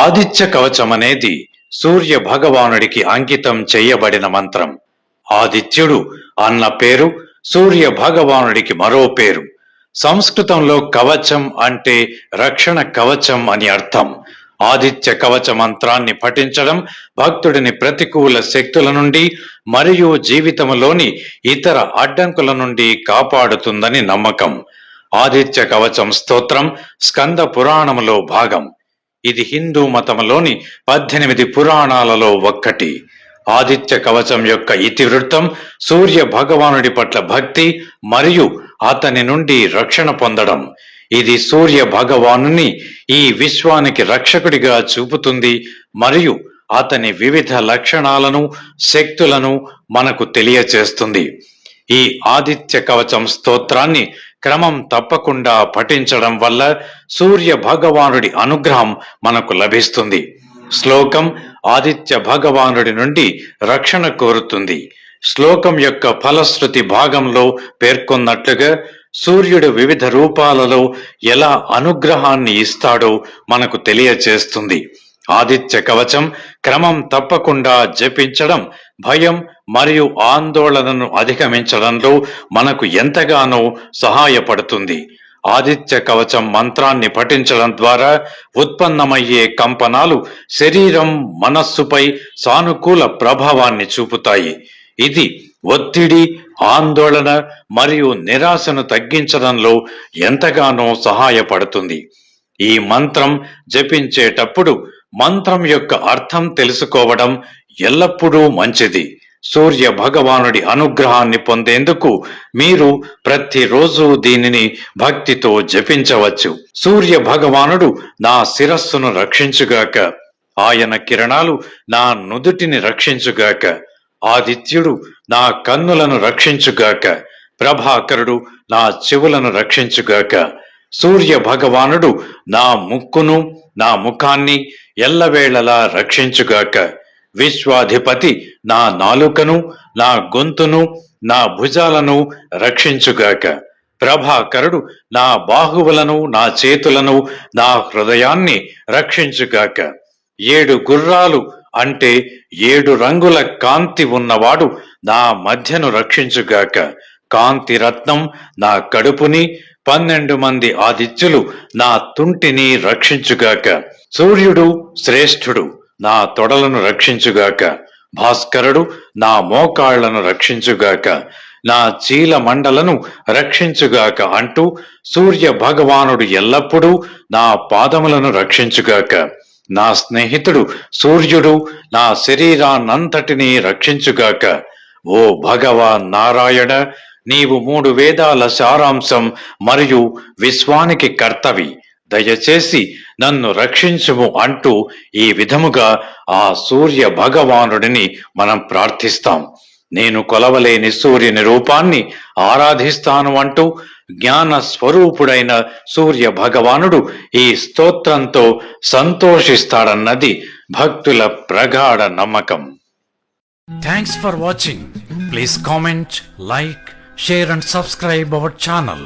ఆదిత్య కవచం అనేది సూర్య భగవానుడికి అంకితం చేయబడిన మంత్రం. ఆదిత్యుడు అన్న పేరు సూర్య భగవానుడికి మరో పేరు. సంస్కృతంలో కవచం అంటే రక్షణ కవచం అని అర్థం. ఆదిత్య కవచ మంత్రాన్ని పఠించడం భక్తుడిని ప్రతికూల శక్తుల నుండి మరియు జీవితంలోని ఇతర అడ్డంకుల నుండి కాపాడుతుందని నమ్మకం. ఆదిత్య కవచం స్తోత్రం స్కంద పురాణములో భాగం. ఇది హిందూ మతంలోని 18 పురాణాలలో ఒక్కటి. ఆదిత్య కవచం యొక్క ఇతివృత్తం సూర్య భగవానుడి పట్ల భక్తి మరియు అతని నుండి రక్షణ పొందడం. ఇది సూర్య భగవానుని ఈ విశ్వానికి రక్షకుడిగా చూపుతుంది మరియు అతని వివిధ లక్షణాలను శక్తులను మనకు తెలియచేస్తుంది. ఈ ఆదిత్య కవచం స్తోత్రాన్ని క్రమం తప్పకుండా పఠించడం వల్ల సూర్య భగవానుడి అనుగ్రహం మనకు లభిస్తుంది. శ్లోకం ఆదిత్య భగవానుడి నుండి రక్షణ కోరుతుంది. శ్లోకం యొక్క ఫలశ్రుతి భాగంలో పేర్కొన్నట్లుగా సూర్యుడు వివిధ రూపాలలో ఎలా అనుగ్రహాన్ని ఇస్తాడో మనకు తెలియచేస్తుంది. ఆదిత్య కవచం క్రమం తప్పకుండా జపించడం భయం మరియు ఆందోళనను అధిగమించడంలో మనకు ఎంతగానో సహాయపడుతుంది. ఆదిత్య కవచం మంత్రాన్ని పఠించడం ద్వారా ఉత్పన్నమయ్యే కంపనాలు శరీరం మనస్సుపై సానుకూల ప్రభావాన్ని చూపుతాయి. ఇది ఒత్తిడి, ఆందోళన మరియు నిరాశను తగ్గించడంలో ఎంతగానో సహాయపడుతుంది. ఈ మంత్రం జపించేటప్పుడు మంత్రం యొక్క అర్థం తెలుసుకోవడం ఎల్లప్పుడూ మంచిది. సూర్య భగవానుడి అనుగ్రహాన్ని పొందేందుకు మీరు ప్రతిరోజు దీనిని భక్తితో జపించవచ్చు. సూర్య భగవానుడు నా శిరస్సును రక్షించుగాక, ఆయన కిరణాలు నా నుదుటిని రక్షించుగాక. ఆదిత్యుడు నా కన్నులను రక్షించుగాక, ప్రభాకరుడు నా చెవులను రక్షించుగాక. సూర్య భగవానుడు నా ముక్కును నా ముఖాన్ని ఎల్లవేళలా రక్షించుగాక. విశ్వాధిపతి నా నాలుకను నా గొంతును నా భుజాలను రక్షించుగాక. ప్రభాకరుడు నా బాహువులను నా చేతులను నా హృదయాన్ని రక్షించుగాక. 7 గుర్రాలు అంటే 7 రంగుల కాంతి ఉన్నవాడు నా మధ్యను రక్షించుగాక. కాంతి రత్నం నా కడుపుని, 12 మంది ఆదిత్యులు నా తుంటిని రక్షించుగాక. సూర్యుడు శ్రేష్ఠుడు నా తొడలను రక్షించుగాక. భాస్కరుడు నా మోకాళ్లను రక్షించుగాక, నా చీల మండలను రక్షించుగాక అంటూ సూర్య భగవానుడు ఎల్లప్పుడూ నా పాదములను రక్షించుగాక. నా స్నేహితుడు సూర్యుడు నా శరీరాన్నంతటినీ రక్షించుగాక. ఓ భగవాన్ నారాయణ, నీవు 3 వేదాల సారాంశం మరియు విశ్వానికి కర్తవి. దయచేసి నన్ను రక్షించుము అంటూ ఈ విధముగా ఆ సూర్య భగవానుడిని మనం ప్రార్థిస్తాం. నేను కొలవలేని సూర్యుని రూపాన్ని ఆరాధిస్తాను అంటూ జ్ఞాన స్వరూపుడైన సూర్య భగవానుడు ఈ స్తోత్రంతో సంతోషిస్తాడన్నది భక్తుల ప్రగాఢ నమ్మకం. Thanks for watching. Please comment, like, share and subscribe our channel.